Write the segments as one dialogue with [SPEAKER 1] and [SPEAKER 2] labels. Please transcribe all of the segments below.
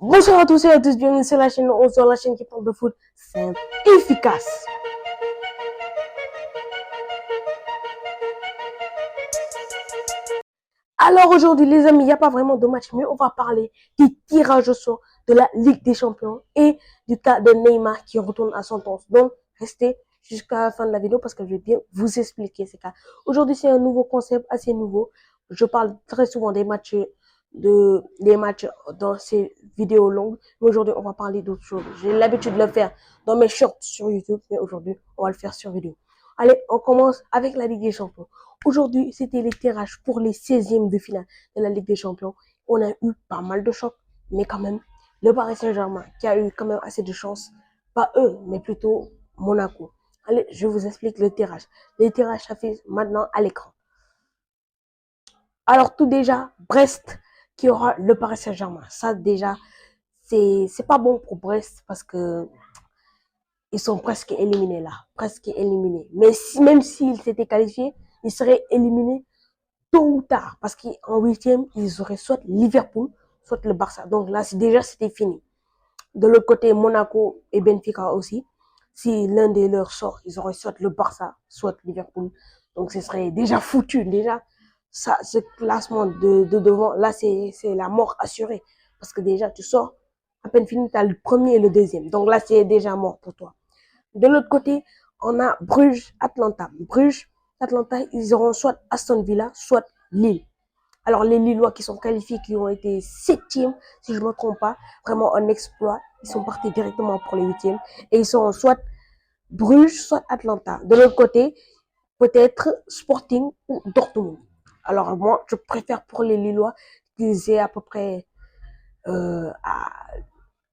[SPEAKER 1] Bonsoir à tous et à tous, bienvenue sur la chaîne 11, sur la chaîne qui parle de foot simple et efficace. Alors aujourd'hui les amis, il n'y a pas vraiment de match, mais on va parler du tirage au sort de la Ligue des Champions et du cas de Neymar qui retourne à son poste. Donc restez jusqu'à la fin de la vidéo parce que je vais bien vous expliquer ces cas. Aujourd'hui c'est un nouveau concept assez nouveau. Je parle très souvent des matchs dans ces vidéos longues, mais aujourd'hui on va parler d'autres choses. J'ai l'habitude de le faire dans mes shorts sur YouTube, mais aujourd'hui on va le faire sur vidéo. Allez, on commence avec la Ligue des Champions. Aujourd'hui, c'était les tirages pour les 16e de finale de la Ligue des Champions. On a eu pas mal de chocs, mais quand même, le Paris Saint-Germain qui a eu quand même assez de chance, pas eux, mais plutôt Monaco. Allez, je vous explique le tirage. Les tirages s'affichent maintenant à l'écran. Alors tout déjà, Brest qui aura le Paris Saint-Germain. Ça déjà, c'est pas bon pour Brest parce que ils sont presque éliminés là, presque éliminés. Mais même s'ils s'étaient qualifiés, ils seraient éliminés tôt ou tard, parce qu'en huitième, ils auraient soit Liverpool, soit le Barça. Donc là, déjà, c'était fini. De l'autre côté, Monaco et Benfica aussi. Si l'un des leurs sort, ils auraient soit le Barça, soit Liverpool. Donc ce serait déjà foutu. Déjà, ça, ce classement de devant, là, c'est la mort assurée. Parce que déjà, tu sors, à peine fini, tu as le premier et le deuxième. Donc là, c'est déjà mort pour toi. De l'autre côté, on a Bruges, Atlanta. Bruges, Atlanta, ils auront soit Aston Villa, soit Lille. Alors les Lillois qui sont qualifiés, qui ont été septièmes, si je ne me trompe pas, vraiment un exploit. Ils sont partis directement pour les huitièmes et ils sont soit Bruges, soit Atlanta. De l'autre côté, peut-être Sporting ou Dortmund. Alors moi, je préfère pour les Lillois qu'ils aient à peu près à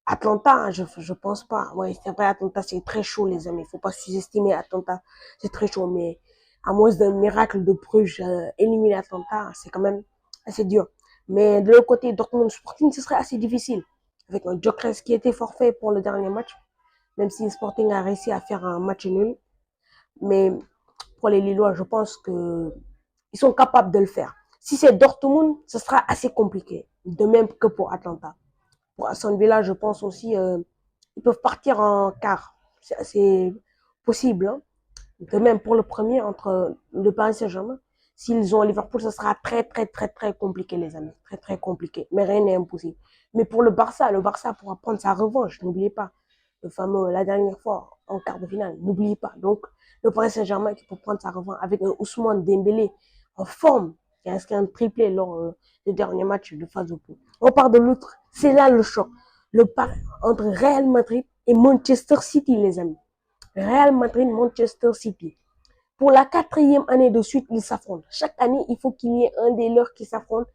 [SPEAKER 1] Atlanta, hein, je pense pas. Ouais, c'est vrai, Atlanta, c'est très chaud, les amis. Il faut pas sous-estimer Atlanta. C'est très chaud, mais à moins d'un miracle de Bruges éliminer Atlanta, c'est quand même assez dur. Mais de l'autre côté, Dortmund Sporting, ce serait assez difficile. Avec un Gyökeres qui était forfait pour le dernier match, même si Sporting a réussi à faire un match nul. Mais pour les Lillois, je pense que ils sont capables de le faire. Si c'est Dortmund, ce sera assez compliqué. De même que pour Atlanta. Pour Aston Villa, je pense aussi, ils peuvent partir en quart. C'est assez possible. Hein. De même pour le premier, entre le Paris Saint-Germain, s'ils ont Liverpool, ça sera très, très, très, très compliqué, les amis. Très, très compliqué. Mais rien n'est impossible. Mais pour le Barça pourra prendre sa revanche. N'oubliez pas. Le fameux, la dernière fois, en quart de finale. N'oubliez pas. Donc, le Paris Saint-Germain qui peut prendre sa revanche avec un Ousmane Dembélé en forme, qui a inscrit un triplé lors du dernier match de phase au poule. On part de l'autre. C'est là le choc. Le par entre Real Madrid et Manchester City, les amis. Real Madrid, Manchester City. Pour la quatrième année de suite, ils s'affrontent. Chaque année, il faut qu'il y ait un des leurs qui s'affronte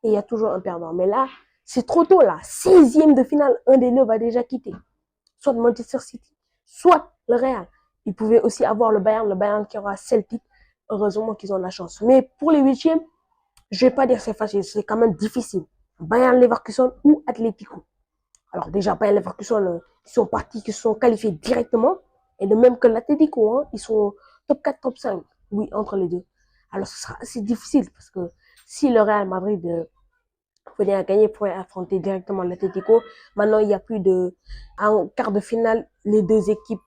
[SPEAKER 1] et il y a toujours un perdant. Mais là, c'est trop tôt là. 16e de finale, un des leurs va déjà quitter. Soit Manchester City, soit le Real. Ils pouvaient aussi avoir le Bayern qui aura Celtic. Heureusement qu'ils ont la chance. Mais pour les huitièmes, je vais pas dire c'est facile, c'est quand même difficile. Bayern Leverkusen ou Atletico. Alors déjà, Bayern Leverkusen, ils sont partis, qui sont qualifiés directement. Et de même que l'Atletico, hein, ils sont top 4, top 5. Oui, entre les deux. Alors ce sera assez difficile parce que si le Real Madrid venait à gagner pour affronter directement l'Atletico, maintenant il n'y a plus de... En quart de finale, les deux équipes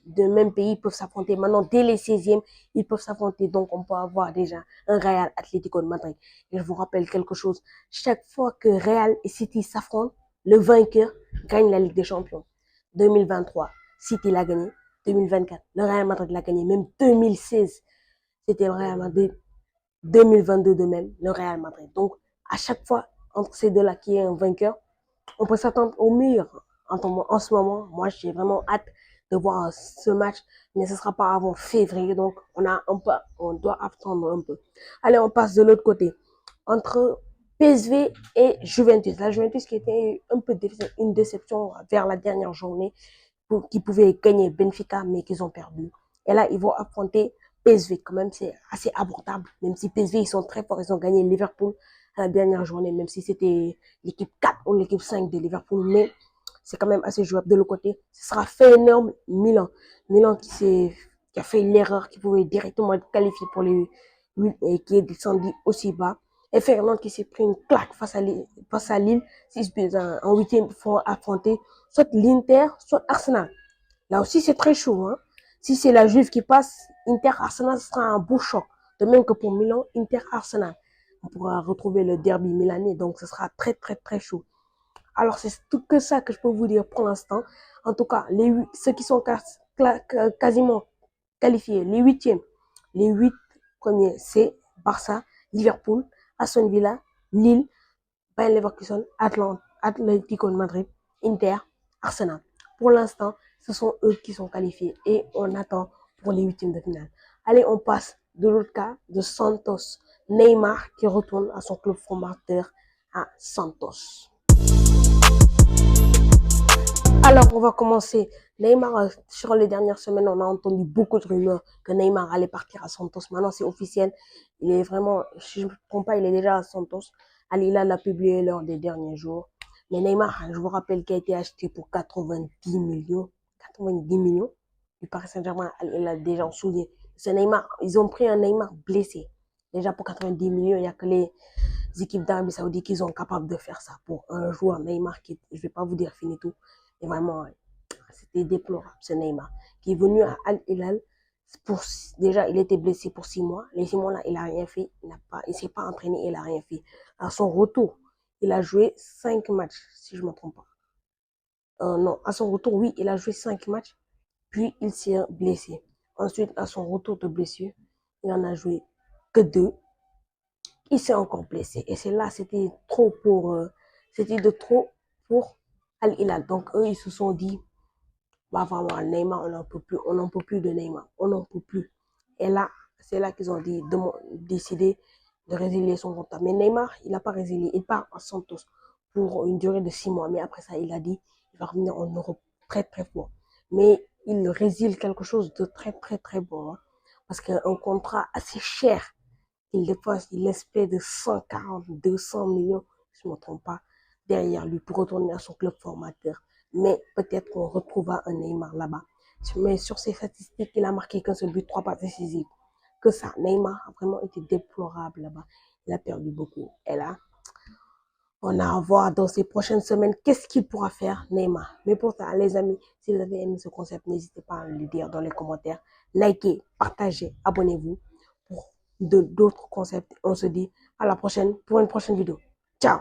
[SPEAKER 1] d'un même pays peuvent s'affronter. Maintenant, dès les 16e, ils peuvent s'affronter. Donc, on peut avoir déjà un Real Atlético de Madrid. Et je vous rappelle quelque chose. Chaque fois que Real et City s'affrontent, le vainqueur gagne la Ligue des Champions. 2023, City l'a gagné. 2024, le Real Madrid l'a gagné. Même 2016, c'était le Real Madrid. 2022 de même, le Real Madrid. Donc, à chaque fois, entre ces deux-là qui est un vainqueur, on peut s'attendre au meilleur en ce moment. Moi, j'ai vraiment hâte de voir ce match, mais ce sera pas avant février, donc on doit attendre un peu. Allez, on passe de l'autre côté. Entre PSV et Juventus. La Juventus qui était un peu une déception vers la dernière journée, qui pouvaient gagner Benfica, mais qu'ils ont perdu. Et là, ils vont affronter PSV. Quand même, c'est assez abordable. Même si PSV, ils sont très forts, ils ont gagné Liverpool à la dernière journée, même si c'était l'équipe 4 ou l'équipe 5 de Liverpool. Mais c'est quand même assez jouable de l'autre côté. Ce sera Feyenoord Milan. Milan qui a fait l'erreur, qui pouvait directement être qualifié pour les 8 et qui est descendu aussi bas. Et Feyenoord qui s'est pris une claque face à Lille, 6 buts en huitième, il faut affronter soit l'Inter, soit Arsenal. Là aussi, c'est très chaud. Hein. Si c'est la Juve qui passe, Inter-Arsenal sera un beau choc. De même que pour Milan, Inter-Arsenal. On pourra retrouver le derby milanais, donc ce sera très, très, très chaud. Alors, c'est tout que ça que je peux vous dire pour l'instant. En tout cas, ceux qui sont quasiment qualifiés, les 8 premiers, c'est Barça, Liverpool, Aston Villa, Lille, Bayern Leverkusen, Atlético de Madrid, Inter, Arsenal. Pour l'instant, ce sont eux qui sont qualifiés et on attend pour les huitièmes de finale. Allez, on passe de l'autre cas de Santos. Neymar qui retourne à son club formateur à Santos. Alors, on va commencer. Neymar, sur les dernières semaines, on a entendu beaucoup de rumeurs que Neymar allait partir à Santos. Maintenant, c'est officiel. Il est vraiment, si je ne me trompe pas, il est déjà à Santos. Al Hilal l'a publié lors des derniers jours. Mais Neymar, je vous rappelle qu'il a été acheté pour 90 millions. 90 millions. Du Paris Saint-Germain, Al Hilal déjà en souligne. C'est Neymar, ils ont pris un Neymar blessé. Déjà pour 90 millions, il n'y a que les équipes d'Arabie Saoudite qui sont capables de faire ça pour un joueur Neymar qui, je ne vais pas vous dire fini tout. Et vraiment, c'était déplorable, ce Neymar, qui est venu à Al Hilal. Déjà, il était blessé pour 6 mois. Les 6 mois-là, il n'a rien fait. Il ne s'est pas entraîné, il n'a rien fait. À son retour, il a joué 5 matchs, si je ne me trompe pas. Non, à son retour, oui, il a joué 5 matchs. Puis, il s'est blessé. Ensuite, à son retour de blessure, il en a joué que 2. Il s'est encore blessé. Et c'est là, c'était trop c'était de trop pour Al Hilal. Donc, eux, ils se sont dit, bah vraiment, Neymar, on n'en peut plus de Neymar, on n'en peut plus. Et là, c'est là qu'ils ont décidé de résilier son contrat. Mais Neymar, il n'a pas résilié, il part à Santos pour une durée de 6 mois. Mais après ça, il a dit, il va revenir en Europe très très fort. Mais il résilie quelque chose de très très très bon. Hein, parce qu'un contrat assez cher, il dépasse, il espère de 140, 200 millions, si je ne me trompe pas, derrière lui pour retourner à son club formateur. Mais peut-être qu'on retrouvera un Neymar là-bas. Mais sur ses statistiques, il a marqué qu'un seul but, 3 passes décisives. Que ça, Neymar a vraiment été déplorable là-bas. Il a perdu beaucoup. Et là, on a à voir dans ces prochaines semaines qu'est-ce qu'il pourra faire, Neymar. Mais pour ça, les amis, si vous avez aimé ce concept, n'hésitez pas à le dire dans les commentaires. Likez, partagez, abonnez-vous pour d'autres concepts. On se dit à la prochaine pour une prochaine vidéo. Ciao!